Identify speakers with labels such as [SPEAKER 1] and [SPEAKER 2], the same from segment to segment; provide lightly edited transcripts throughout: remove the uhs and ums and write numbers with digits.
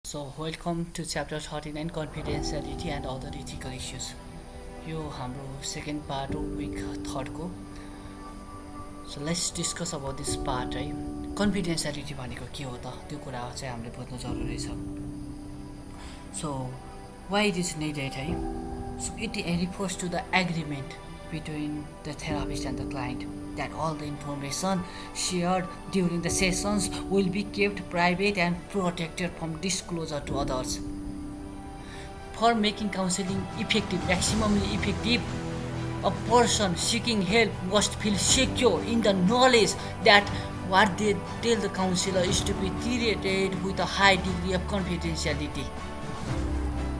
[SPEAKER 1] So, welcome to chapter 39 confidentiality and other ethical issues. यो हाम्रो second part हो week थर्डको. So let's discuss about this part है. Confidentiality भनेको के हो त त्यो कुरा चाहिँ हामीले बुझ्नु जरुरी छ. So why it is needed है. So it refers to the agreement between the therapist and the client that all the information shared during the sessions will be kept private and protected from disclosure to others. For making counseling effective, maximally effective, a person seeking help must feel secure in the knowledge that what they tell the counselor is to be treated with a high degree of confidentiality.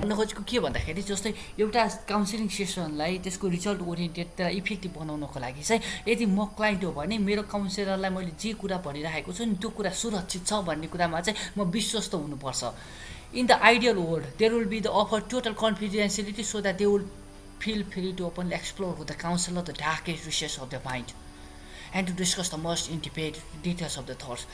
[SPEAKER 1] भन्न खोजेको के भन्दाखेरि जस्तै एउटा counselling सेसनलाई त्यसको result oriented त्यसलाई effective बनाउनको लागि चाहिँ यदि म क्लाइन्ट हो भने मेरो काउन्सिलरलाई मैले जे कुरा भनिरहेको छु नि त्यो कुरा सुरक्षित छ भन्ने कुरामा चाहिँ म विश्वस्त हुनुपर्छ. In the ideal world there will be the offer total confidentiality so that they will feel free to openly explore with the counselor the darkest recesses of their mind and to discuss the most intimate details of the thoughts.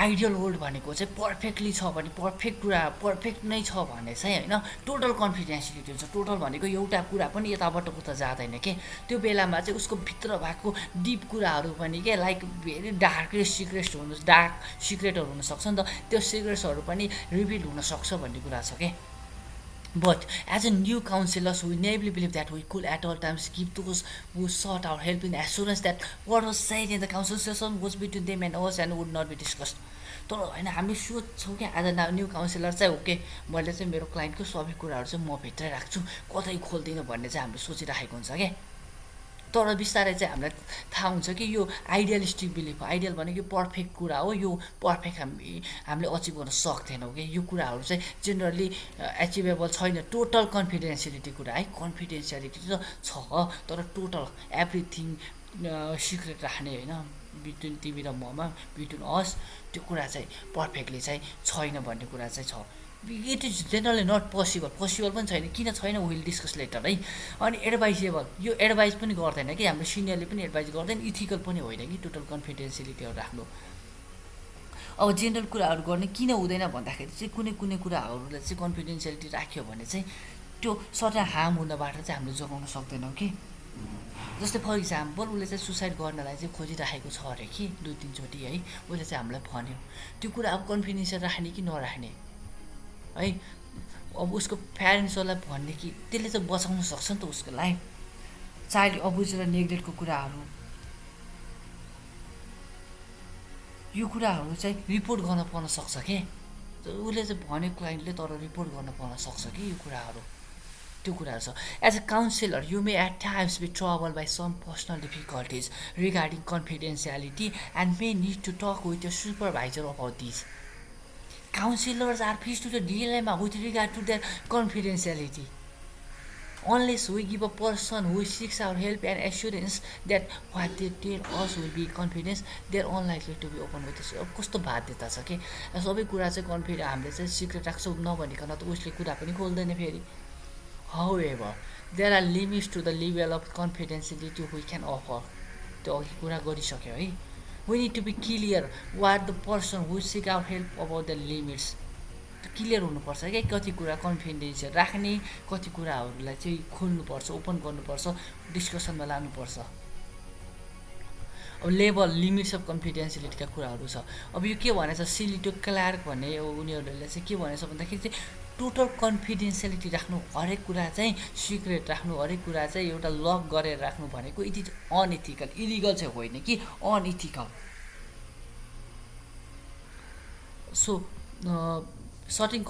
[SPEAKER 1] Ideal world भनेको चाहिँ perfectly छ भने perfect कुरा perfect नै छ भने चाहिँ होइन टोटल कन्फिडेन्सियलिटी हुन्छ. टोटल भनेको एउटा कुरा पनि यताबाट उता जाँदैन के. त्यो बेलामा चाहिँ उसको भित्र भएको डिप कुराहरू पनि के लाइक भेरी डार्क सिक्रेटहरू हुनसक्छ नि त. त्यो सिक्रेट्सहरू पनि रिभिल हुनसक्छ भन्ने कुरा छ के. But as a new counselors, we naively believe that we could at all times give those who sought our help in assurance that what was said in the counsel session was between them and us and would not be discussed. तर होइन हामी सोच्छौँ क्या as a new counsellor चाहिँ okay मैले चाहिँ मेरो क्लाइन्टको सबै कुराहरू चाहिँ म भित्रै राख्छु कतै खोल्दिनँ भन्ने चाहिँ हामीले सोचिराखेको हुन्छ क्या. तर बिस्तारै चाहिँ हामीलाई थाहा हुन्छ कि यो आइडियलिस्टिक बिलिफ हो. आइडियल भनेको पर्फेक्ट कुरा हो. यो पर्फेक्ट हामीले अचिभ गर्न सक्दैनौँ कि यो कुराहरू चाहिँ जेनरली एचिभेबल छैन. टोटल कन्फिडेन्सियलिटी कुरा है. कन्फिडेन्सियलिटी त छ तर टोटल एभ्रिथिङ सिक्रेट राख्ने होइन बिट्विन तिमी र ममा बिट्विन अस त्यो कुरा चाहिँ पर्फेक्टली चाहिँ छैन भन्ने कुरा चाहिँ छ. It is generally not possible पनि छैन. किन छैन विल डिस्कस लेटर है. अनि एडभाइसेबल यो एडभाइस पनि गर्दैन कि हाम्रो सिनियरले पनि एडभाइस गर्दैन. इथिकल पनि होइन कि टोटल कन्फिडेन्सियलिटीहरू राख्नु. अब जेनरल कुराहरू गर्ने किन हुँदैन भन्दाखेरि चाहिँ कुनै कुराहरूलाई चाहिँ कन्फिडेन्सियलिटी राख्यो भने चाहिँ त्यो सर्टेन हार्म हुनबाट चाहिँ हामीले जोगाउन सक्दैनौँ कि. जस्तै फर इक्जाम्पल उसले चाहिँ सुसाइड गर्नलाई चाहिँ खोजिराखेको छ अरे कि 2-3 चोटि है. उसले चाहिँ हामीलाई भन्यो. त्यो कुरा अब कन्फिडेन्सियल राख्ने कि नराख्ने है. अब उसको प्यारेन्ट्सहरूलाई भन्ने कि त्यसले चाहिँ बचाउन सक्छ नि त उसको लाइफ. चाइल्ड अब्युज र नेग्लेक्टको कुराहरू यो कुराहरू चाहिँ रिपोर्ट गर्न पर्न सक्छ के. उसले चाहिँ भन्यो क्लाइन्टले तर रिपोर्ट गर्न पर्न सक्छ कि यो कुराहरू. त्यो कुराहरू छ. As a counsellor you may at times be trouble by some personal difficulties regarding confidentiality and may need to talk with your supervisor about this. Counselors are faced to the dilemma with regard to their confidentiality. Unless we give a person who seeks our help and assurance that what they tell us will be confidence, they are unlikely to be open with us. अब कस्तो बाध्यता छ कि सबै कुरा चाहिँ हामीले चाहिँ सिक्रेट राख्छौँ नभनिकन त उसले कुरा पनि खोल्दैन फेरि. However, there are limits to the level of confidentiality we can offer. त्यो अघि कुरा गरिसक्यो है. We need to be clear what the person who seek our help about the limits. Clear हुनुपर्छ क्या कति कुरा कन्फिडेन्सियल राख्ने कति कुराहरूलाई चाहिँ खोल्नुपर्छ ओपन गर्नुपर्छ डिस्कसनमा लानुपर्छ. अब लेभल लिमिट्स अफ कन्फिडेन्सियलिटीका कुराहरू छ. अब यो के भनेछ सिलिटो क्लार्क भन्ने उनीहरूले चाहिँ के भनेछ भन्दाखेरि चाहिँ टोटल कन्फिडेन्सियलिटी राख्नु हरेक कुरा चाहिँ सिक्रेट राख्नु हरेक कुरा चाहिँ एउटा लक गरेर राख्नु भनेको इट इज अनइथिकल. इलिगल चाहिँ होइन कि अनइथिकल. सो सर्टिङ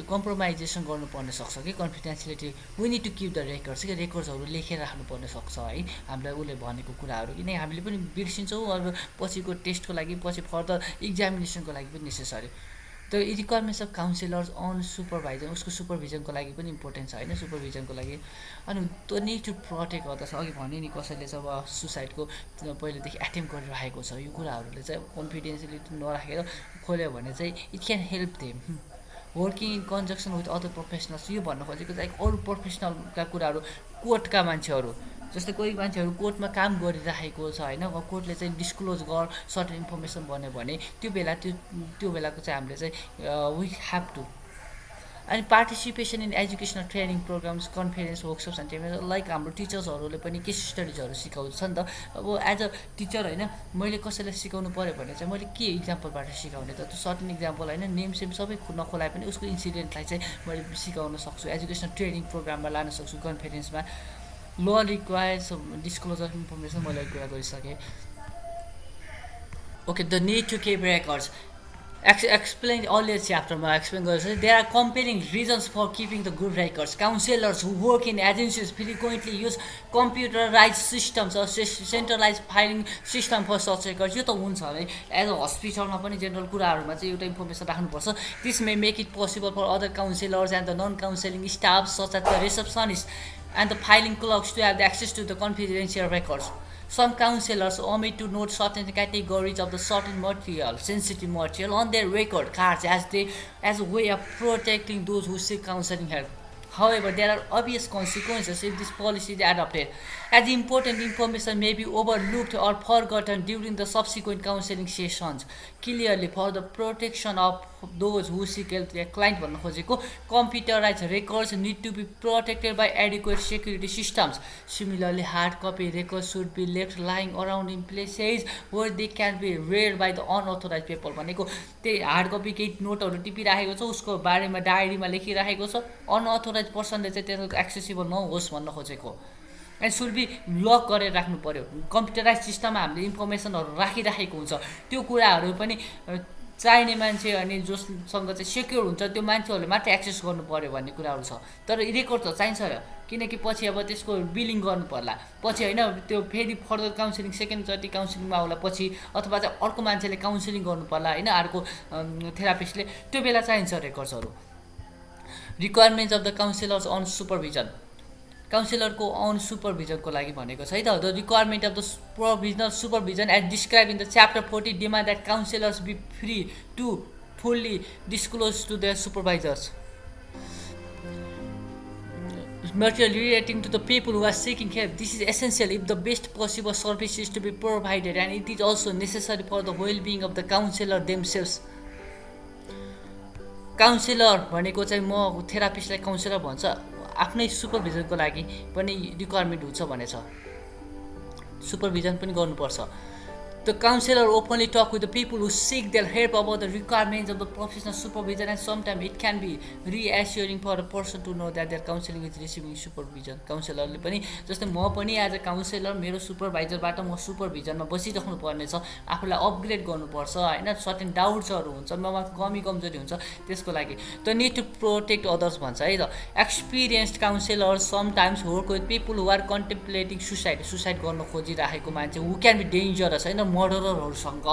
[SPEAKER 1] कम्प्रोमाइजेसन गर्नुपर्ने सक्छ कि confidentiality. We need to keep the records कि रेकर्ड्सहरू लेखेर राख्नुपर्ने सक्छ है. हामीलाई उसले भनेको कुराहरू किन हामीले पनि बिर्सिन्छौँ. अब पछिको टेस्टको लागि पछि फर्दर इक्जामिनेसनको लागि पनि necessary. The requirements of counsellors and supervisor उसको सुपरभिजनको लागि पनि इम्पोर्टेन्ट छ होइन सुपरभिजनको लागि. अनि त्यो निड टु प्रोटेक्ट अदर्स. अघि भने नि कसैले चाहिँ अब सुसाइडको पहिलेदेखि एटेम्प गरिरहेको छ यो कुराहरूले चाहिँ कन्फिडेन्सियलिटी नराखेर खोल्यो भने चाहिँ it can help them. Working in conjunction with other professionals, यो भन्नु खोजेको चाहिँ अरू प्रोफेसनलका कुराहरू, कोर्टका मान्छेहरू, जस्तै कोही मान्छेहरू कोर्टमा काम गरिराखेको छ होइन, कोर्टले चाहिँ डिस्क्लोज गर सर्टेन इन्फर्मेसन भन्यो भने त्यो बेलाको चाहिँ हामीले चाहिँ वी ह्याभ टु। अनि participation in educational training programmes, conference, workshops and seminar, like हाम्रो टिचर्सहरूले पनि केस स्टडिजहरू सिकाउँछ नि त। अब एज अ टिचर होइन, मैले कसैलाई सिकाउनु पऱ्यो भने चाहिँ मैले के इक्जाम्पलबाट सिकाउने त, त्यो सर्टेन इक्जाम्पल होइन, नेम सेम सबै नखोलाए पनि उसको इन्सिडेन्टलाई चाहिँ मैले सिकाउन सक्छु, एजुकेसनल ट्रेनिङ प्रोग्राममा लान सक्छु, कन्फरेन्समा। ल रिक्वायर्स डिस्क्लोजर इन्फर्मेसन मैले कुरा गरिसकेँ। Okay, the need to keep records, explained earlier chapter ma explain गरेको there are compelling reasons for keeping the good records. Counselors who work in agencies frequently use computerized systems or centralized filing system for such records. यो त हुन्छ है, as a हस्पिटलमा पनि general कुराहरूमा चाहिँ एउटा इन्फर्मेसन राख्नुपर्छ. This may make it possible for other counselors and the non-counseling staff such as the receptionist and the filing clerks to have the access to the confidential records. Some counselors omit to note certain categories of the certain material, sensitive material, on their record cards as a way of protecting those who seek counseling help. However, there are obvious consequences if this policy is adopted, as important information may be overlooked or forgotten during the subsequent counseling sessions. Clearly, for the protection of those who seek help, the client भन्नु खोजेको computerized records need to be protected by adequate security systems. Similarly, hard copy records should be left lying around in places where they can be read by the unauthorized people. भनेको त्यही hard copy केही नोटहरू टिपिराखेको छ, उसको बारेमा डायरीमा लेखिराखेको छ, अनअथोराइज पर्सनले चाहिँ त्यसको एक्सेसिबल नहोस् भन्न खोजेको. एन्ड सुड बी लक गरेर राख्नु पऱ्यो. कम्प्युटराइज सिस्टममा हामीले इन्फर्मेसनहरू राखिराखेको हुन्छ, त्यो कुराहरू पनि चाहिने मान्छे अनि जोसँग चाहिँ सेक्योर हुन्छ त्यो मान्छेहरूले मात्रै एक्सेस गर्नु पऱ्यो भन्ने कुराहरू छ. तर रेकर्ड त चाहिन्छ र, किनकि पछि अब त्यसको बिलिङ गर्नु पर्ला, पछि होइन त्यो फेरि फर्दर काउन्सिलिङ सेकेन्डचोटि काउन्सिलिङमा होला पछि, अथवा चाहिँ अर्को मान्छेले काउन्सिलिङ गर्नु पर्ला होइन, अर्को थेरापिस्टले, त्यो बेला चाहिन्छ रेकर्ड्सहरू. Requirements of the counsellors on supervision, काउन्सिलरको अन सुपरभिजनको लागि भनेको छ है त. The requirement of the provisional supervision as describe in the chapter 40 demand that counsellors be free to fully disclose to their supervisors material relating to the people who are seeking help. This is essential if the best possible service is to be provided, and it is also necessary for the well-being of the counselor themselves. Counsellor भनेको चाहिँ म थेरापिस्टलाई counsellor भन्छ, आफ्नै सुपरभिजनको लागि पनि requirement हुन्छ भनेछ, supervision पनि गर्नुपर्छ. The counselor openly talk with the people who seek their help about the requirements of the professional supervision, and sometimes it can be reassuring for a person to know that their counseling is receiving supervision. काउन्सिलरले पनि जस्तै म पनि as a counsellor मेरो सुपरभाइजरबाट म सुपरभिजनमा बसिराख्नु पर्ने छ, आफूलाई अपग्रेड गर्नुपर्छ होइन, सर्टेन डाउट्सहरू हुन्छ, ममा कमी कमजोरी हुन्छ, त्यसको लागि the need to protect others भन्छ है त. Experienced counsellors sometimes work with people who are contemplating suicide गर्न खोजिरहेको मान्छे, हु क्यान बी डेन्जरस होइन, मर्डररहरूसँग,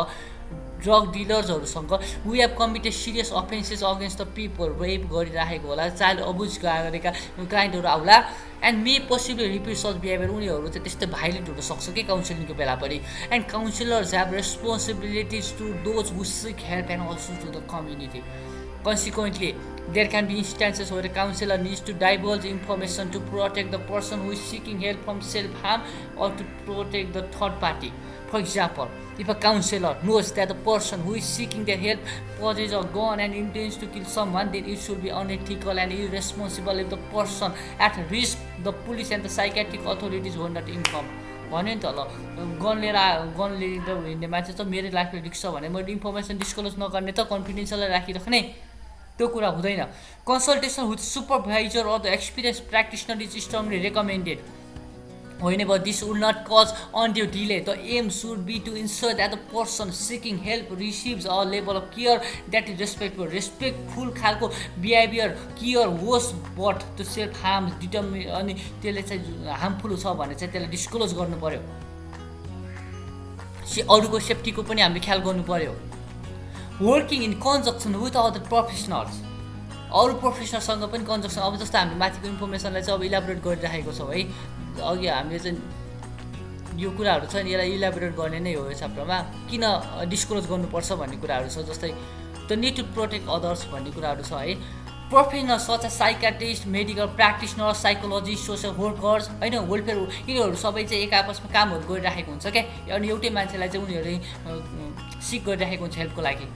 [SPEAKER 1] ड्रग डिलर्सहरूसँग, we have committed serious offences against the people, rape गरिराखेको होला, चाइल्ड अब्युज गरेका क्लाइन्टहरू आउला, and may possibly repeat such behaviour, उनीहरू चाहिँ त्यस्तै भाइलेन्ट हुनसक्छ कि काउन्सिलिङको बेला पनि. And counsellors have responsibilities to those who seek help and also to the community. Consequently, there can be instances where a counselor needs to divulge information to protect the person who is seeking help from self-harm or to protect the third party. For example, if a counselor knows that the person who is seeking their help possesses a gun and intends to kill someone, then it should be unethical and irresponsible if the person at risk, the police and the psychiatric authorities were not informed. भन्यो नि त, ल gun लिएर हिँड्ने मान्छे त मेरो लाइफले रिक्स छ भने मैले इन्फर्मेसन डिस्क्लोज नगर्ने त, कन्फिडेन्सियललाई राखिराख्ने, त्यो कुरा हुँदैन. Consultation with supervisor or the experience practitioner is strongly recommended. Whenever this will not cause undue delay, the aim should be to ensure that the person seeking help receives a level of care that is respectful खालको behaviour care होस्, but त्यो self harm determine अनि त्यसले चाहिँ harmful छ भने चाहिँ त्यसलाई डिस्क्लोज गर्नु पर्यो. अरूको सेफ्टीको पनि हामीले ख्याल गर्नु पर्यो. Working in conjunction with other professionals, अरू प्रोफेसनलसँग पनि कन्जक्सन, अब जस्तो हामीले माथिको इन्फर्मेसनलाई चाहिँ अब इलाबोरेट गरिराखेको छौँ है, अघि हामीले चाहिँ यो कुराहरू छ नि, यसलाई इलाबोरेट गर्ने नै हो यो च्याप्टरमा, किन डिस्क्लोज गर्नुपर्छ भन्ने कुराहरू छ. जस्तै the need to protect others भन्ने कुराहरू छ है। Professional such as psychiatrist, medical practitioner, psychologist, social workers होइन, वेलफेयर, यिनीहरू सबै चाहिँ एक आपसमा कामहरू गरिराखेको हुन्छ क्या। अनि एउटै मान्छेलाई चाहिँ उनीहरूले सिक गरिराखेको हुन्छ हेल्पको लागि।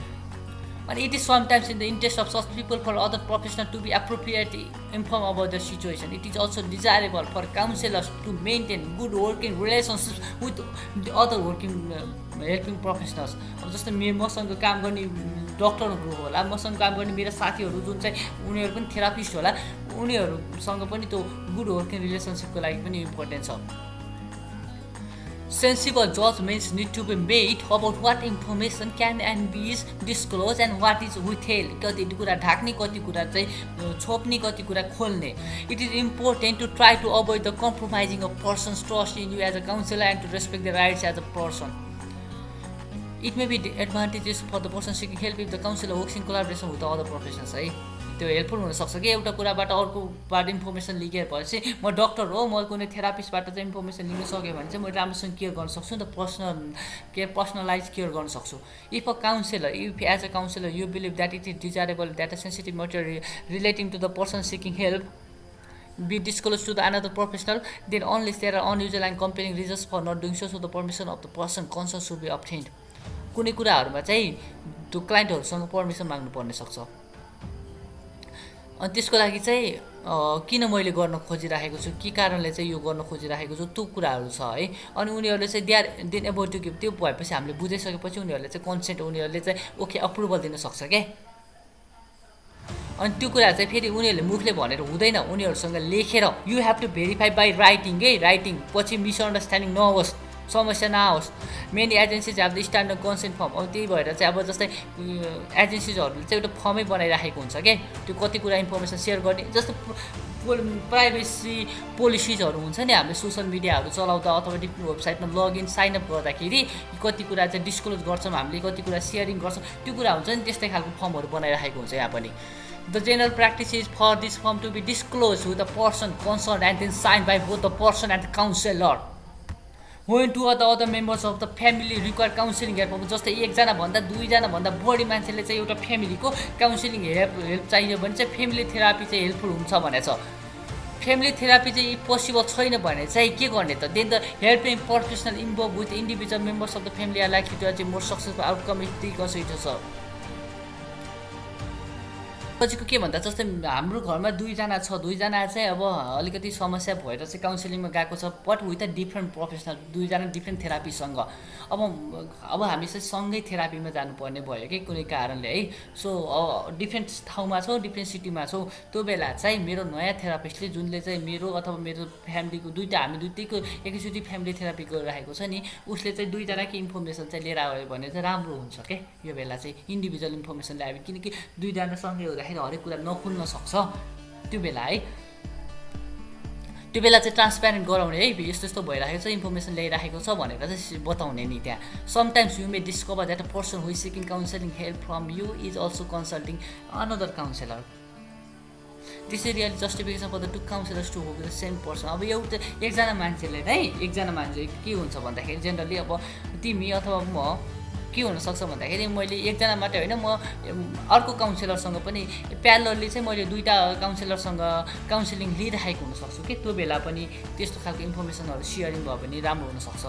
[SPEAKER 1] अनि it is sometimes in the interest of such people for other professional to be appropriately inform about the situation. It is also desirable for counsellors to maintain good working relationship with other working helping professionals. अब जस्तै मसँग काम गर्ने डक्टरहरू होला, मसँग काम गर्ने मेरो साथीहरू जुन चाहिँ उनीहरू पनि थेरापिस्ट होला, उनीहरूसँग पनि त्यो गुड वर्किङ रिलेसनसिपको लागि पनि इम्पोर्टेन्ट छ। Sensible judgments need to be made about what information can and be is disclosed and what is withheld. कति कुरा ढाक्ने, कति कुरा चाहिँ छोप्ने, कति कुरा खोल्ने। It is important to try to avoid the compromising of person's trust in you as a counselor and to respect their rights as a person. It may be advantageous for the person seeking help if the counselor works in collaboration with the other professions है। त्यो helpful हुनसक्छ कि एउटा कुराबाट अर्कोबाट information लिएर भएपछि म doctor हो, म कुनै थेरापिस्टबाट चाहिँ इन्फर्मेसन लिन सक्यो भने चाहिँ म राम्रोसँग केयर गर्न सक्छु नि त, पर्सनलाइज केयर गर्न सक्छु। If as a counsellor you believe that it is desirable that a sensitive material relating to the person seeking help be disclosed to the another professional, then unless there are unusual and compelling reasons for not doing so, the permission of the person concerned should be obtained. कुनै कुराहरूमा चाहिँ त्यो क्लाइन्टहरूसँग permission माग्नु पर्ने सक्छ। अनि त्यसको लागि चाहिँ किन मैले गर्न खोजिराखेको छु, के कारणले चाहिँ यो गर्न खोजिराखेको छु, त्यो कुराहरू छ है। अनि उनीहरूले चाहिँ देन एबोर्ड टु गिभ, त्यो भएपछि हामीले बुझिसकेपछि उनीहरूले चाहिँ कन्सेन्ट, उनीहरूले चाहिँ ओके अप्रुभल दिन सक्छ क्या। अनि त्यो कुरा चाहिँ फेरि उनीहरूले मुखले भनेर हुँदैन, उनीहरूसँग लेखेर you have to verify by writing writing, पछि मिसअन्डरस्ट्यान्डिङ नहोस्, समस्या नआओस्। Many agencies have the standard consent form. अब त्यही भएर चाहिँ अब जस्तै एजेन्सिजहरूले चाहिँ एउटा फर्मै बनाइराखेको हुन्छ क्या, त्यो कति कुरा इन्फर्मेसन सेयर गर्ने। जस्तो प्राइभेसी पोलिसिजहरू हुन्छ नि, हामीले सोसियल मिडियाहरू चलाउँदा अथवा डिफ्रेन्ट वेबसाइटमा लगइन साइनअप गर्दाखेरि कति कुरा चाहिँ डिस्क्लोज गर्छौँ हामीले, कति कुरा सेयरिङ गर्छौँ, त्यो कुरा हुन्छ नि, त्यस्तै खालको फर्महरू बनाइराखेको हुन्छ यहाँ पनि। The general practice is for this form to be disclosed with the person concerned and then signed by both the person and the counselor. When two or the other members of the family require counseling help, जस्तै एकजना भन्दा दुईजना भन्दा बढी मान्छेले चाहिँ एउटा फ्यामिलीको काउन्सिलिङ हेल्प चाहियो भने चाहिँ फ्यामिली थेरापी चाहिँ हेल्पफुल हुन्छ भनेछ। फ्यामिली थेरापी चाहिँ पोसिबल छैन भने चाहिँ के गर्ने त? Then the helping professional involve with individual members of the family are likely to achieve more successful outcome if they consider छ। पछिको के भन्दा जस्तै हाम्रो घरमा दुईजना छ, दुईजना चाहिँ अब अलिकति समस्या भएर चाहिँ काउन्सिलिङमा गएको छ, but with a different professional, दुईजना डिफ्रेन्ट थेरापीसँग। अब हामी चाहिँ सँगै थेरापीमा जानुपर्ने भयो कि कुनै कारणले है। सो डिफ्रेन्ट ठाउँमा छौँ, डिफ्रेन्ट सिटीमा छौँ, त्यो बेला चाहिँ मेरो नयाँ थेरापिस्टले जुनले चाहिँ मेरो अथवा मेरो फ्यामिलीको हामी दुईटैको एकैचोटि फ्यामिली थेरापी गरिरहेको छ नि, उसले चाहिँ दुईजनाकै इन्फर्मेसन चाहिँ लिएर आयो भने चाहिँ राम्रो हुन्छ क्या। यो बेला चाहिँ इन्डिभिजुअल इन्फर्मेसन ल्यायो भने, किनकि दुईजना सँगै हुँदाखेरि हरेक कुरा नखुल्न सक्छ त्यो बेला है। त्यो बेला चाहिँ ट्रान्सप्यारेन्ट गराउने है, यस्तो यस्तो भइरहेको छ, इन्फर्मेसन ल्याइरहेको छ भनेर चाहिँ बताउने नि त्यहाँ। Sometimes you may discover that a person who is seeking counselling help from you is also consulting another counsellor. This is really justification for the two counsellors to work with the same person. अब एउटा एकजना मान्छेले नै, एकजना मान्छे के हुन्छ भन्दाखेरि जेनरली अब तिमी अथवा म के हुनसक्छ भन्दाखेरि मैले एकजना मात्रै होइन, म अर्को काउन्सिलरसँग पनि प्यारलली चाहिँ मैले दुईवटा काउन्सिलरसँग काउन्सिलिङ लिइरहेको हुनसक्छु कि, त्यो बेला पनि त्यस्तो खालको इन्फर्मेसनहरू सेयरिङ भयो भने राम्रो हुनसक्छ।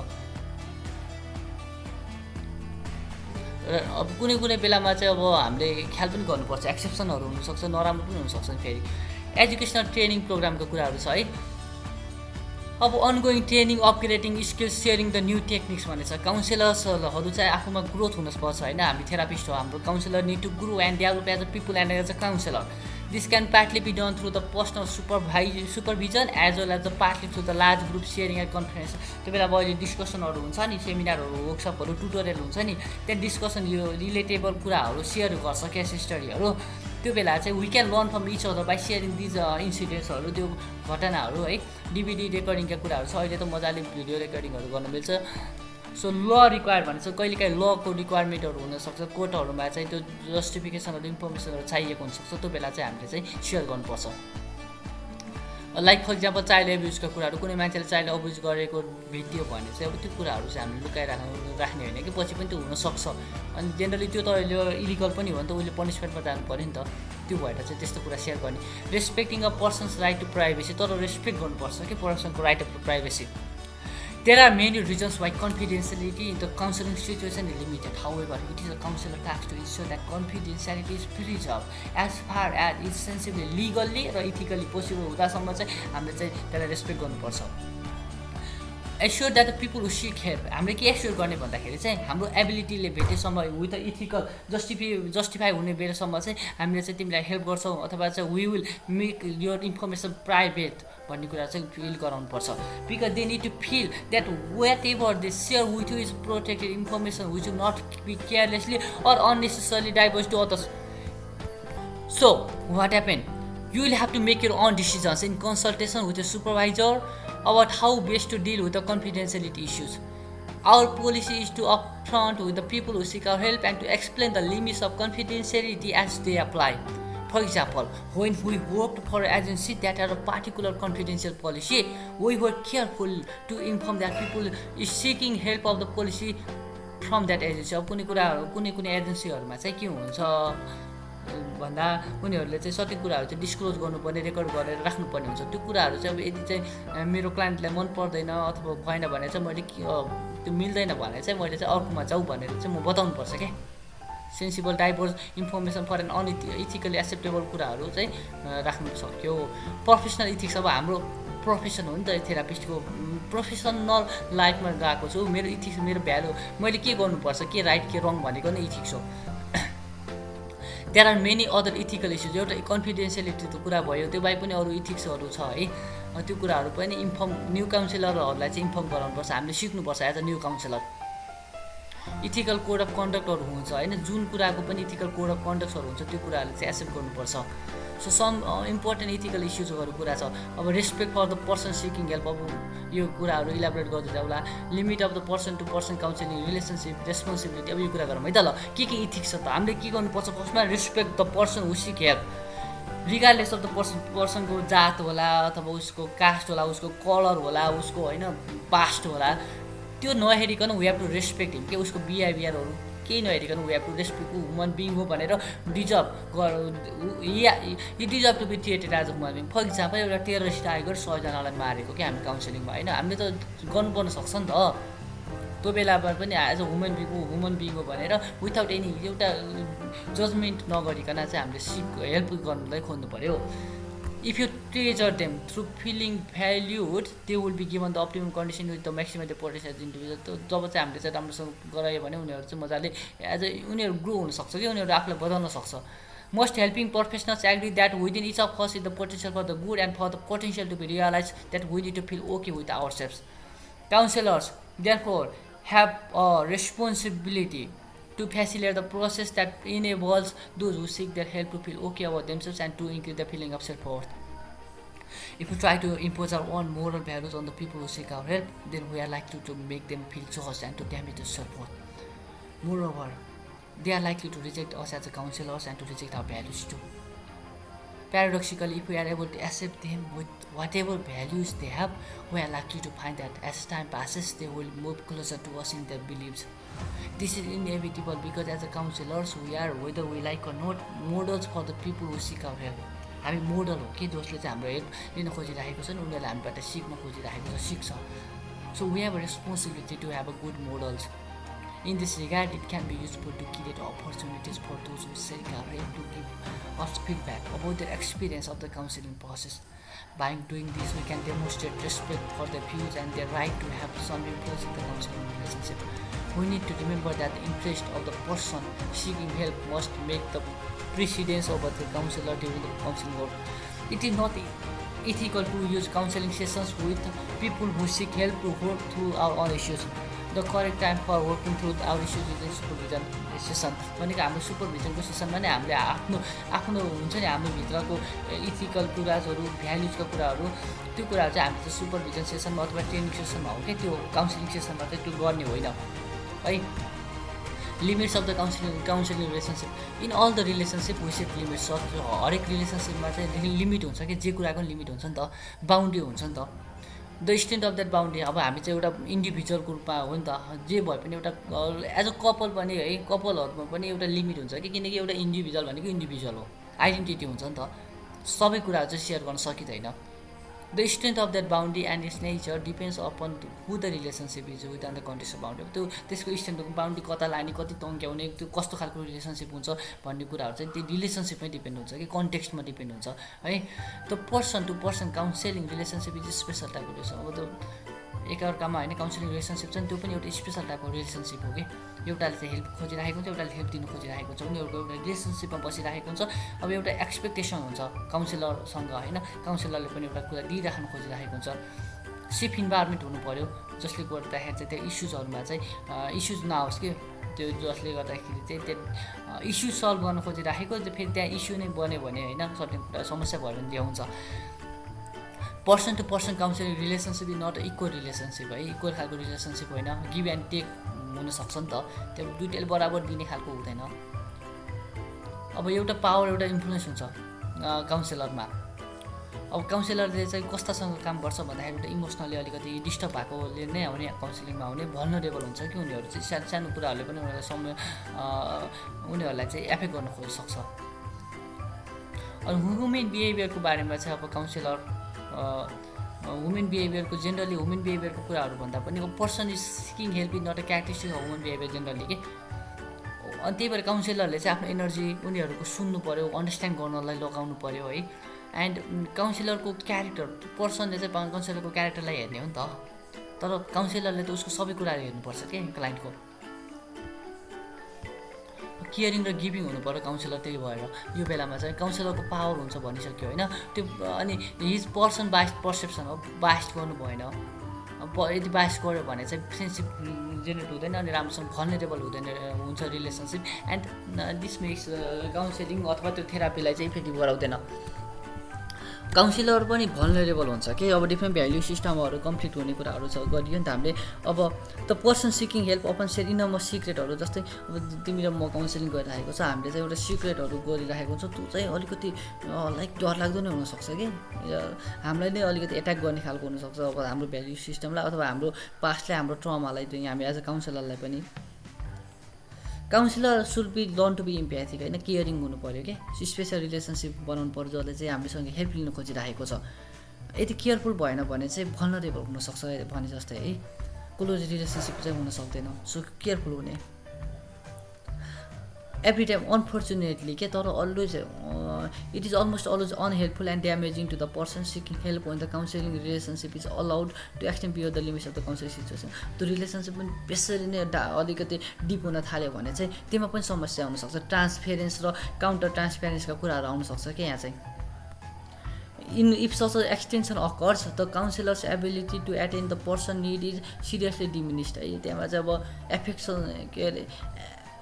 [SPEAKER 1] र अब कुनै कुनै बेलामा चाहिँ अब हामीले ख्याल पनि गर्नुपर्छ, एक्सेप्सनहरू हुनसक्छ, नराम्रो पनि हुनसक्छ। फेरि एजुकेसनल ट्रेनिङ प्रोग्रामको कुराहरू छ है। अब ongoing training, upgrading skills, sharing the new techniques भनेछ। काउन्सिलर्सहरू चाहिँ आफूमा ग्रोथ हुनुपर्छ होइन, हामी थेरापिस्ट हो, हाम्रो counsellor need to grow and develop as a people and as a counsellor. This can partly be done through the personal supervision as well as the partly through the large group sharing and conference. त्यो बेला अब अहिले डिस्कसनहरू हुन्छ नि, सेमिनारहरू, वर्कसपहरू, tutorial हुन्छ नि, त्यहाँ discussion यो रिलेटेबल कुराहरू सेयर गर्छ, केस स्टडीहरू। त्यो बेला चाहिँ we can learn from each other by sharing these इन्सिडेन्ट्सहरू, त्यो घटनाहरू है। डिभिडी रेकर्डिङका कुराहरू छ, अहिले त मजाले भिडियो रेकर्डिङहरू गर्न मिल्छ। सो ल रिक्वायर भनेको कहिलेकाहीँ लको रिक्वायरमेन्टहरू हुनसक्छ, कोर्टहरूमा चाहिँ त्यो जस्टिफिकेसनहरू, इन्फर्मेसनहरू चाहिएको हुनसक्छ, त्यो बेला चाहिँ हामीले चाहिँ सेयर गर्नुपर्छ। लाइक फर इक्जाम्पल चाइल्ड एब्युजको कुराहरू, कुनै मान्छेले चाइल्ड अब्युज गरेको भेटियो भने चाहिँ अब त्यो कुराहरू चाहिँ हामीले राख्ने होइन कि पछि पनि त्यो हुनसक्छ। अनि जेनरली त्यो त अहिले इलिगल पनि हो नि त, उसले पनिसमेन्टमा जानु पऱ्यो नि त। त्यो भएर चाहिँ त्यस्तो कुरा सेयर गर्ने। Respecting a person's right to privacy, तर रेस्पेक्ट गर्नुपर्छ कि पर्सनको right to privacy. There are many reasons why confidentiality in the counseling situation is limited. However, it is a counselor task to ensure that confidentiality is preserved as far as it's sensibly legally र ethically possible हुँदासम्म चाहिँ हामीले चाहिँ त्यसलाई respect गर्नुपर्छ। Assure that the people who seek help, हामीले के assure गर्ने भन्दाखेरि चाहिँ हाम्रो एबिलिटीले भेटेसम्म विथ इथिकल जस्टिफाई हुने बेलासम्म चाहिँ हामीले चाहिँ तिमीलाई हेल्प गर्छौँ, अथवा चाहिँ we will make your information private भन्ने कुरा चाहिँ फिल गराउनुपर्छ। Because they need to feel that whatever they share with you is protected information which will not be carelessly or unnecessarily diverse to others. So what happen, you will have to make your own decisions in consultation with your supervisor about how best to deal with the confidentiality issues. Our policy is to upfront with the people who seek our help and to explain the limits of confidentiality as they apply. For example, when we worked for an agency that had a particular confidential policy, we were careful to inform that people is seeking help of the policy from that agency. अब कुनै एजेन्सीहरूमा चाहिँ के हुन्छ भन्दा उनीहरूले चाहिँ सबै कुराहरू चाहिँ डिस्क्लोज गर्नुपर्ने, रेकर्ड गरेर राख्नुपर्ने हुन्छ। त्यो कुराहरू चाहिँ अब यदि चाहिँ मेरो क्लाइन्टलाई मन पर्दैन अथवा भएन भने चाहिँ मैले त्यो मिल्दैन भने चाहिँ मैले चाहिँ अर्कोमा जाऊ भनेर चाहिँ म बताउनुपर्छ क्या। Sensible diverse information for an ethically acceptable कुराहरू चाहिँ राख्नु सक्यो। प्रोफेसनल इथिक्स, अब हाम्रो प्रोफेसन हो नि त थेरापिस्टको, प्रोफेसनल लाइफमा गएको छु, मेरो इथिक्स मेरो भ्यालु, मैले के गर्नुपर्छ, के राइट के रङ भनेको नै इथिक्स हो। There are many other ethical issues, एउटा कन्फिडेन्सियलिटीको कुरा भयो, त्यो बाहेक पनि अरू इथिक्सहरू छ है। त्यो कुराहरू पनि न्यू काउन्सिलरहरूलाई चाहिँ इन्फर्म गराउनुपर्छ, हामीले सिक्नुपर्छ as a new counsellor. Ethical code of कन्डक्टहरू हुन्छ होइन, जुन कुराको पनि इथिकल कोड अफ कन्डक्टहरू हुन्छ त्यो कुराहरूले चाहिँ एक्सेप्ट गर्नुपर्छ। सो सम इम्पोर्टेन्ट इथिकल इस्युजहरू कुरा छ। अब respect for the person seeking help, अब यो कुराहरू इलाबोरेट गर्दै जाउँला। Limit of the person to person counselling, relationship, responsibility, अब यो कुरा गरौँ है त। ल के इथिक्स छ त, हामीले के गर्नुपर्छ? फर्स्टमा respect the person who seek help, regardless of the पर्सनको जात होला अथवा उसको कास्ट होला, उसको कलर होला, उसको होइन पास्ट होला, त्यो नहेरिकन we have to respect him के, उसको बिहेभियरहरू केही नहेरिकन we have to respect human being हो भनेर deserve deserve to be treated as a human being. For example एउटा टेररिस्ट आएको 100जनालाई मारेको क्या हामी काउन्सिलिङमा होइन, हामीले त गर्नुपर्न सक्छ नि त त्यो बेलामा पनि एज अ ह्युमन बिङ हो भनेर विथआउट एनी एउटा जजमेन्ट नगरिकन चाहिँ हामीले हेल्प गर्नुलाई खोज्नु पऱ्यो। If you treasure them through feeling valued, they will be given the optimum condition with the maximum the potential as individual. जब चाहिँ हामीले चाहिँ राम्रोसँग गरायो भने उनीहरू चाहिँ मजाले एज अ उनीहरू ग्रो हुनसक्छ कि उनीहरू आफूलाई बदल्न सक्छ। Most helping professionals agree that within each of us is the potential for the good and for the potential to be realized, that we need to feel okay with ourselves. Counselors, therefore, have a responsibility to facilitate the process that enables those who seek their help to feel okay about themselves and to increase the feeling of self-worth. If we try to impose our own moral values on the people who seek our help, then we are likely to make them feel judged and to damage their self-worth. Moreover, they are likely to reject us as counselors and to reject our values too. Paradoxically, if we are able to accept them with whatever values they have, we are likely to find that as time passes, they will move closer to us in their beliefs. This is inevitable because as counselors, we are, whether we like or not, models for the people who seek our help. हामी model हो कि जसले चाहिँ हाम्रो help लिन खोजिरहेको छ नि, उनीहरूले हामीबाट सिक्न खोजिरहेको छ, सिक्छ. So we have a responsibility to have a good models. In this regard, it can be useful to create opportunities for those who seek our help to give us feedback about their experience of the counseling process. By doing this, we can demonstrate respect for their views and their right to have some influence in the counseling relationship. We need to remember that the interest of the person seeking help must make the precedence over the counselor during the counseling work. It is not ethical to use counseling sessions with people who seek help to work through our own issues. The correct time for working through our issues is the supervision session. भनेको हाम्रो सुपरभिजनको सेसनमा नै हामीले आफ्नो हुन्छ नि हाम्रो भित्रको ethical कुराहरू, भ्यालुजका कुराहरू, त्यो कुराहरू चाहिँ हामीले चाहिँ सुपरभिजन सेसनमा अथवा ट्रेनिङ सेसनमा हो कि त्यो काउन्सिलिङ सेसनमा चाहिँ त्यो गर्ने होइन है. Limits of the counselling relationship in all the relationship we set limits हरेक रिलेसनसिपमा चाहिँ लिमिट हुन्छ कि जे कुराको लिमिट हुन्छ नि त बााउन्ड्री हुन्छ नि त the extent of that boundary अब हामी चाहिँ एउटा इन्डिभिजुअलको रूपमा हो नि त जे भए पनि एउटा एज अ कपल पनि है कपलहरूमा पनि एउटा लिमिट हुन्छ कि किनकि एउटा इन्डिभिजुअल भनेको इन्डिभिजुअल हो आइडेन्टिटी हुन्छ नि त सबै कुराहरू चाहिँ सेयर गर्न सकिँदैन the strength of that boundary and it's nature depends upon who the relationship is with the context of boundary त्यो त्यसको स्ट्रेन्थ बााउन्ड्री कता लाने कति तन्क्याउने त्यो कस्तो खालको रिलेसनसिप हुन्छ भन्ने कुराहरू चाहिँ त्यो रिलेसनसिपमै डिपेन्ड हुन्छ कि कन्टेक्स्टमा डिपेन्ड हुन्छ है त person to person counselling relationship is special टाइपको रहेछ अब त एकअर्कामा होइन काउन्सिलिङ रिलेसनसिप चाहिँ त्यो पनि एउटा स्पेसल टाइपको रिलेसनसिप हो कि एउटाले चाहिँ हेल्प खोजिरहेको हुन्छ एउटाले हेल्प दिनु खोजिरहेको हुन्छ उनीहरूको एउटा रिलेसनसिपमा बसिरहेको हुन्छ अब एउटा एक्सपेक्टेसन हुन्छ काउन्सिलरसँग होइन काउन्सिलरले पनि एउटा कुरा दिइराख्नु खोजिरहेको हुन्छ सेफ इन्भाइरोमेन्ट हुनु पऱ्यो जसले गर्दाखेरि चाहिँ त्यो इस्युजहरूमा चाहिँ इस्युज नआओस् कि त्यो जसले गर्दाखेरि चाहिँ त्यो इस्यु सल्भ गर्न खोजिराखेको फेरि त्यहाँ इस्यु नै बन्यो भने होइन सर्टेन कुरा समस्या भयो भने देखाउँछ person to person counselling relationship is not equal relationship है इक्वल खालको रिलेसनसिप होइन गिभ एन्ड टेक हुनसक्छ नि त त्यो दुइटैले बराबर दिने खालको हुँदैन अब एउटा पावर एउटा इन्फ्लुएन्स हुन्छ काउन्सिलरमा अब काउन्सिलरले चाहिँ कस्तासँग काम गर्छ भन्दाखेरि एउटा इमोसनली अलिकति डिस्टर्ब भएकोले नै आउने काउन्सिलिङमा आउने भल्नरेबल हुन्छ कि उनीहरू चाहिँ सानो सानो कुराहरूले पनि उनीहरूलाई चाहिँ एफेक्ट गर्न खोजिसक्छ अनि ह्युमन बिहेभियरको बारेमा चाहिँ अब काउन्सिलर वुमेन बिहेभियरको जेनरली वुमेन बिहेभियरको कुराहरू भन्दा पनि person is seeking help is not a characteristic of women behaviour generally कि अनि त्यही भएर काउन्सिलरले चाहिँ आफ्नो एनर्जी उनीहरूको सुन्नु पऱ्यो अन्डरस्ट्यान्ड गर्नलाई लगाउनु पऱ्यो है एन्ड काउन्सिलरको क्यारेक्टर पर्सनले चाहिँ काउन्सिलरको क्यारेक्टरलाई हेर्ने हो नि त तर काउन्सिलरले त उसको सबै कुराहरू हेर्नुपर्छ क्या क्लाइन्टको केयरिङ र गिभिङ हुनु पऱ्यो काउन्सिलर त्यही भएर यो बेलामा चाहिँ काउन्सिलरको पावर हुन्छ भनिसक्यो होइन त्यो अनि हिज पर्सन बाइस्ड पर्सेप्सन हो बाइस्ड गर्नु भएन यदि बाइस गऱ्यो भने चाहिँ फ्रेन्डसिप जेनेरेट हुँदैन अनि राम्रोसँग भल्नरेबल हुँदैन हुन्छ relationship and this makes counselling अथवा त्यो थेरापीलाई चाहिँ इफेक्टिभ गराउँदैन काउन्सिलर पनि भल्नरेबल हुन्छ कि अब डिफ्रेन्ट भ्याल्यु सिस्टमहरू कम्प्लिट हुने कुराहरू छ गरियो नि त हामीले अब the person seeking help upon share in म सिक्रेटहरू जस्तै अब तिमी र म काउन्सिलिङ गरिरहेको छ हामीले चाहिँ एउटा सिक्रेटहरू गरिरहेको हुन्छ त्यो चाहिँ अलिकति लाइक डरलाग्दो नै हुनसक्छ कि हामीलाई नै अलिकति एट्याक गर्ने खालको हुनसक्छ अब हाम्रो भ्याल्यु सिस्टमलाई अथवा हाम्रो पास्टलाई हाम्रो ट्रमालाई चाहिँ हामी एज अ काउन्सिलरलाई पनि counsellor should be learn to be empathic होइन केयरिङ हुनु पऱ्यो कि स्पेसल रिलेसनसिप बनाउनु पऱ्यो जसले चाहिँ हामीसँग हेल्प लिनु खोजिरहेको छ यदि केयरफुल भएन भने चाहिँ भल्नरेबल हुनसक्छ भने जस्तै है क्लोज रिलेसनसिप चाहिँ हुन सक्दैन सो केयरफुल हुने एभ्री टाइम अनफर्चुनेटली के तर always it is almost always unhelpful and damaging to the person seeking help when the counselling relationship is allowed to extend बियर the limits of the counselling situation त्यो relationship पनि बेसरी नै अलिकति deep हुन थाल्यो भने चाहिँ त्यसमा पनि समस्या हुनसक्छ ट्रान्सपेरेन्स र काउन्टर ट्रान्सपेरेन्सका कुराहरू आउनसक्छ क्या यहाँ चाहिँ if such extension occurs the counsellor's ability to attend the person need is seriously diminished है त्यहाँमा चाहिँ अब एफेक्सन के अरे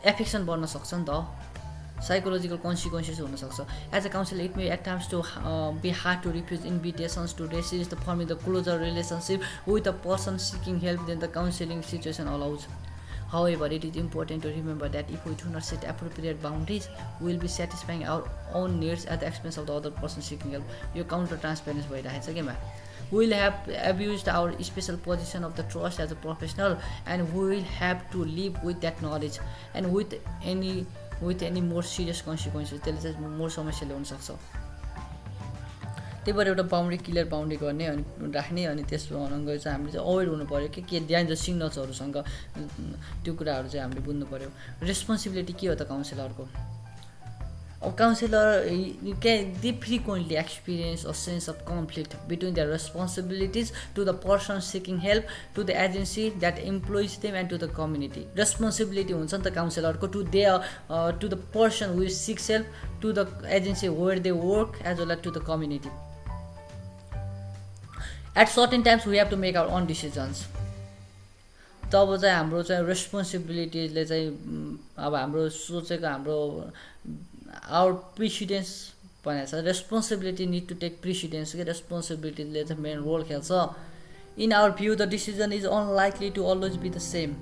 [SPEAKER 1] एफेक्सन बढ्न सक्छ नि त साइकोलोजिकल कन्सिक्वेन्सेस हुनसक्छ as a counsellor it may at times to be hard to refuse invitations to raises the forming the closer relationship with the person seeking help than the counselling situation allows However, it is important to remember that if we do not set appropriate boundaries, we will be satisfying our own needs at the expense of the other person seeking help. यो counter transparency भइरहेछ के मा We will have abused our special position of the trust as a professional, and we will have to live with that knowledge and with any more serious consequences. त्यसले चाहिँ more समस्याले हुन सक्छ त्यही भएर एउटा बााउन्ड्री क्लियर बााउन्ड्री गर्ने अनि राख्ने अनि त्यसमा गएर चाहिँ हामीले चाहिँ अवेर हुनु पऱ्यो कि के ड्यान्जर सिग्नल्सहरूसँग त्यो कुराहरू चाहिँ हामीले बुझ्नु पऱ्यो रेस्पोन्सिबिलिटी के हो त काउन्सिलरको अब counsellor they frequently experience a sense of conflict between their responsibilities to the person seeking help to the agency that employs them and to the community responsibility हुन्छ नि त काउन्सिलरको to the person who seeks help to the agency where they work as well as to the community at certain times we have to make our own decisions तब चाहिँ हाम्रो चाहिँ रेस्पोन्सिबिलिटीले चाहिँ अब हाम्रो सोचेको हाम्रो आवर प्रिसिडेन्स भनेको छ responsibility need to take precedence कि रेस्पोन्सिबिलिटीले चाहिँ मेन रोल खेल्छ in our view the decision is unlikely to always be the same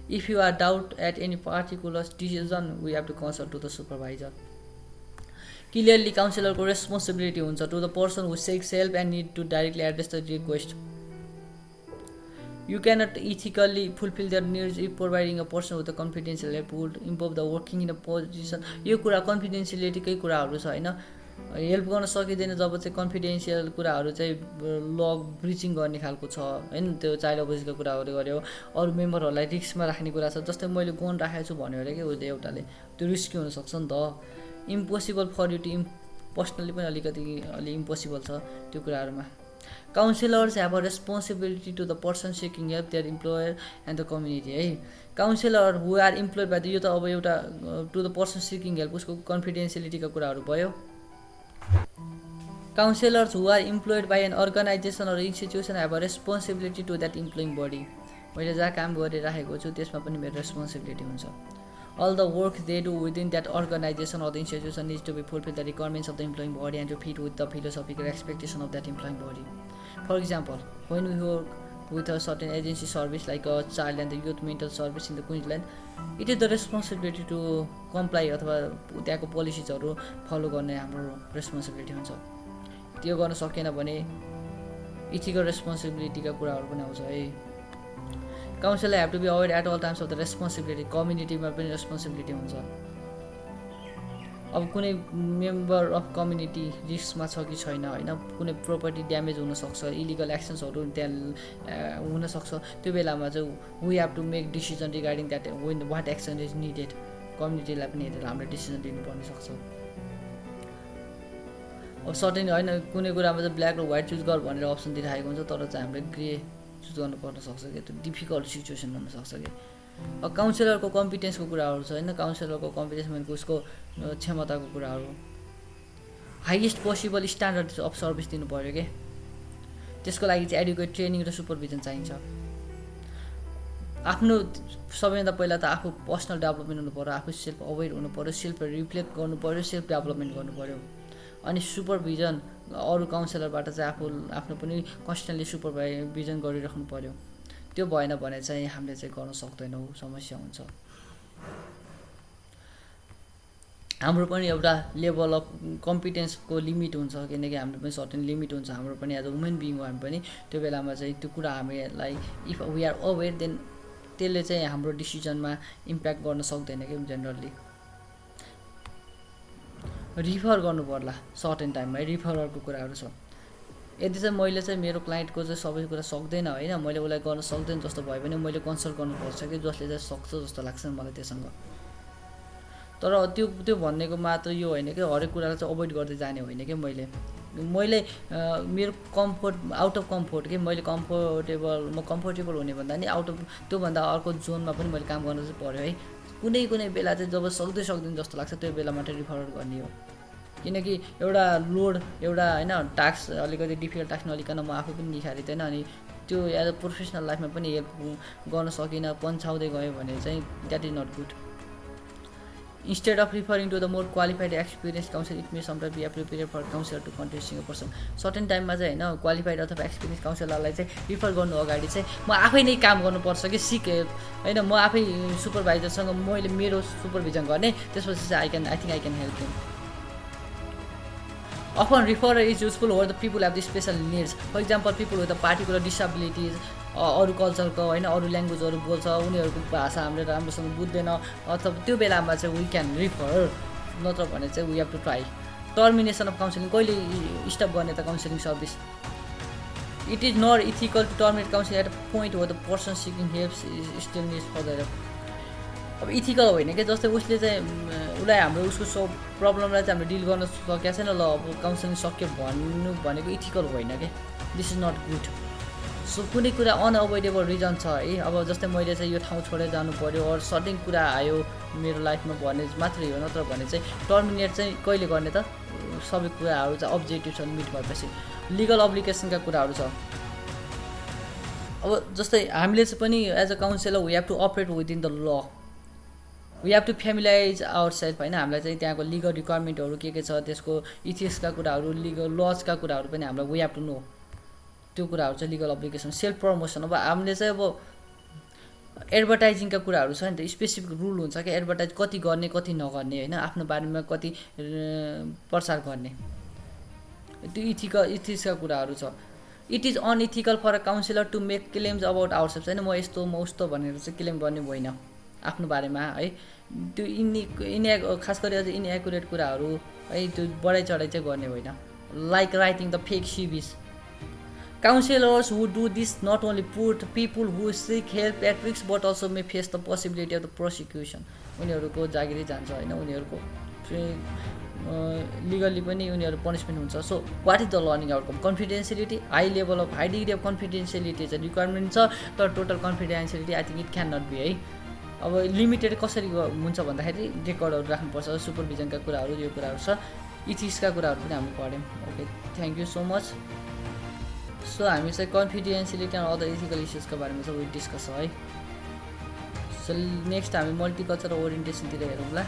[SPEAKER 1] If you are doubt at any particular decision, we have to consult to the supervisor. Clearly, counselor को responsibility हुन्छ to the person who seeks help and need to directly address the request. You cannot ethically fulfill their needs if providing a person with a confidential help would involve the working in a position. यो कुरा confidentiality कै कुराहरु छ हैन, help गर्न सकिदैन जब चाहिँ कन्फिडेन्शियल कुराहरु चाहिँ ल ब्रिचिङ गर्ने खालको छ हैन, त्यो चाइल्ड अब्युजको कुराहरु गर्यो, अरु मेम्बरहरुलाई रिस्कमा राख्ने कुरा छ। जस्तै मैले गन राखेको छु भन्यो अरे के उले एउटाले, त्यो रिस्की हुन सक्छ नि त। Impossible for you to personally पनि अलि इम्पोसिबल छ त्यो कुराहरुमा। Counselors have a responsibility to the person seeking help, their employer and the community है। Counsellor who are employed by the यो त अब एउटा to the person seeking help उसको कन्फिडेन्शियलिटी का कुराहरु भयो। Counselors who are employed by an organization or institution have a responsibility to that employing body। मैले जहाँ काम गरिराखेको छु त्यसमा पनि मेरो रेस्पोन्सिबिलिटी हुन्छ। All the work they do within that organization or the institution needs to be fulfill the requirements of the employing body and to fit with the philosophical expectation of that employing body. For example, when we work with a certain agency service like a child and the youth mental service in the Queensland, it is the responsibility to comply अथवा त्यहाँको पोलिसिजहरु follow गर्ने हाम्रो responsibility हुन्छ। त्यो गर्न सकेन भने ethical रेस्पोन्सिबिलिटीका कुराहरु पनि आउँछ है। Counselor have to be aware at all times of the responsibility, community मा पनि responsibility हुन्छ। अब कुनै मेम्बर अफ कम्युनिटी रिस्कमा छ कि छैन हैन, कुनै प्रपर्टी ड्यामेज हुन सक्छ, इलिगल एक्सन्सहरु त्यहाँ हुन सक्छ, त्यो बेलामा चाहिँ we have to make decision regarding that when what action is needed. कम्युनिटीलाई पनि हेरेर हामीले डिसिजन लिनु पर्न सक्छ। अब सर्टेन हैन कुनै कुरामा चाहिँ ब्ल्याक र व्हाइट चुज गर भनेर अप्सन दिइराखेको हुन्छ, तर चाहिँ हामीले ग्रे चुज गर्नु पर्न सक्छ के, त्यो डिफिकल्ट सिचुएसन हुन सक्छ के। अब काउन्सिलरको कम्पिटेन्सको कुराहरु छ हैन, काउन्सिलरको कम्पिटेन्स भनेको उसको क्षमताको कुराहरु, highest possible standard of service दिनु पर्यो के। त्यसको लागि चाहिँ एडुकेट ट्रेनिङ र सुपरभिजन चाहिन्छ। आफ्नो सबैभन्दा पहिला त आफू पर्सनल डेभलपमेन्ट हुनु पर्यो, आफू सेल्फ अवेयर हुनु पर्यो, सेल्फ रिफ्लेक्ट गर्नु पर्यो, सेल्फ डेभलपमेन्ट गर्नु पर्यो। अनि सुपरभिजन अरु काउन्सिलरबाट चाहिँ आफ्नो पनि कन्स्टेन्टली सुपरभिजन गरिराख्नु पर्यो। त्यो भएन भने चाहिँ हामीले चाहिँ गर्न सक्दैनौ, समस्या हुन्छ। हाम्रो पनि एउटा लेभल अफ कम्पिटेन्सको लिमिट हुन्छ, किनकि हाम्रो पनि सर्टेन लिमिट हुन्छ। हाम्रो पनि एज अ वुमेन बिइङ हो, हामी पनि त्यो बेलामा चाहिँ त्यो कुरा हामीलाई if we are aware then त्यसले चाहिँ हाम्रो डिसिजनमा इम्प्याक्ट गर्न सक्दैन के जनरली। रिफर गर्नु पर्ला सर्टेन टाइममा, रिफररको कुराहरु छ। यदि चाहिँ मैले चाहिँ मेरो क्लाइन्टको चाहिँ सबै कुरा सक्दैन हैन, मैले उलाई गर्न सक्दैन जस्तो भयो भने मैले कन्सल्ट गर्नुपर्छ कि जसले चाहिँ सक्छ जस्तो लाग्छ मलाई त्यससँग। तर त्यो भन्नेको मात्र यो हैन कि हरेक कुरालाई चाहिँ अभोइड गर्दै जाने होइन कि मैले मेरो कम्फर्ट आउट अफ कम्फर्ट के, मैले म कम्फर्टेबल हुने भन्दा नि आउट अफ त्यो भन्दा अर्को जोनमा पनि मैले काम गर्न चाहिँ पर्यो है। कुनै बेला चाहिँ जब सक्दैन जस्तो लाग्छ त्यो बेला मात्र रिफर गर्ने हो, किनकि एउटा लोड एउटा हैन टास्क अलिकति डिफिकल्ट टास्क नलिकन म आफू पनि निखारिदैन, अनि त्यो एज अ प्रोफेसनल लाइफमा पनि हेल्प गर्न सकिन पन्छाउँदै गयो भने चाहिँ that is not good. Instead of referring to the more qualified experienced counselor, it may sometimes be appropriate for counselor to contacting a person. Certain time मा चाहिँ हैन क्वालिफाइड अथवा एक्सपिरियन्स काउन्सिलरलाई चाहिँ रिफर गर्नु अगाडि चाहिँ म आफै नै काम गर्नुपर्छ कि सिक हैन, म आफै सुपरभाइजरसँग मैले मेरो सुपरभिजन गर्ने, त्यसपछि चाहिँ I think I can help him. Often referrer is useful where the people have the special needs. For example, people with a particular disabilities, अरु कल्चरको हैन अरु ल्याङ्ग्वेजहरु बोल्छ, उनीहरुको भाषा हामीले राम्रोसँग बुझ्दैन, अथवा त्यो बेलामा चाहिँ वी क्यान रिफर, नत्र भने चाहिँ we have to try. Termination of counselling, कहिले स्टप गर्ने त counselling service. It is not ethical to terminate counselling at a point where the person seeking help still needs further help. अब ethical होइन के, जस्तै उसले चाहिँ उसलाई हाम्रो उसको प्रब्लमलाई चाहिँ हामीले डिल गर्न सकेको छैन, ल अब काउन्सिलिङ सक्यो भन्नु भनेको इथिकल होइन के, this is not good. So कुनै कुरा अनअभोइडेबल रिजन छ है, अब जस्तै मैले चाहिँ यो ठाउँ छोडेर जानु पर्यो अर सर्टेन कुरा आयो मेरो लाइफमा भने मात्रै हो, नत्र भने चाहिँ टर्मिनेट चाहिँ कहिले गर्ने त, सबै कुराहरू चाहिँ अब्जेक्टिभ्स मिट भएपछि। लिगल अब्लिगेसनका कुराहरू छ। अब जस्तै हामीले चाहिँ पनि as a counsellor we have to operate within the law, we have to familiarise our self हैन, हामीलाई चाहिँ त्यहाँको लिगल रिक्वायरमेन्टहरू के छ, त्यसको इथिक्सका कुराहरू, लिगल लजका कुराहरू पनि हामीलाई वी हैव टु नो। त्यो कुराहरू चाहिँ लिगल अब्लिगेसन। सेल्फ प्रमोसन, अब हामीले चाहिँ अब एडभर्टाइजिङका कुराहरू छ नि त, स्पेसिफिक रुल हुन्छ कि एडभर्टाइज कति गर्ने कति नगर्ने होइन, आफ्नो बारेमा कति प्रचार गर्ने, त्यो इथिक्सका कुराहरू छ। It is unethical for a counsellor to make claims about ourself, होइन म यस्तो म उस्तो भनेर चाहिँ क्लेम गर्ने होइन आफ्नो बारेमा है। त्यो खास गरी अझ इनएकुरेट कुराहरू है त्यो बढाइ चढाइ चाहिँ गर्ने होइन, like writing the fake CVs. Counselors who do this not only put people who seek help at risk but also may face the possibility of the prosecution. उनीहरूको जागिरै जान्छ होइन, उनीहरूको लिगली पनि उनीहरू पनिसमेन्ट हुन्छ। So what is the learning outcome? Confidentiality, high degree of confidentiality चाहिँ requirement छ, तर total confidentiality I think it can not be है। अब लिमिटेड कसरी हुन्छ भन्दाखेरि रेकर्डहरू राख्नुपर्छ, सुपरभिजनका कुराहरू यो कुराहरू छ, इथिक्सका कुराहरू पनि हामी पढ्यौँ। Okay, thank you so much. So हामी चाहिँ कन्फिडेन्सियलिटी एन्ड अदर इथिकल इस्युजको बारेमा चाहिँ डिस्कस है। सो नेक्स्ट हामी मल्टिकल्चरल ओरिएन्टेसनतिर हेरौँला।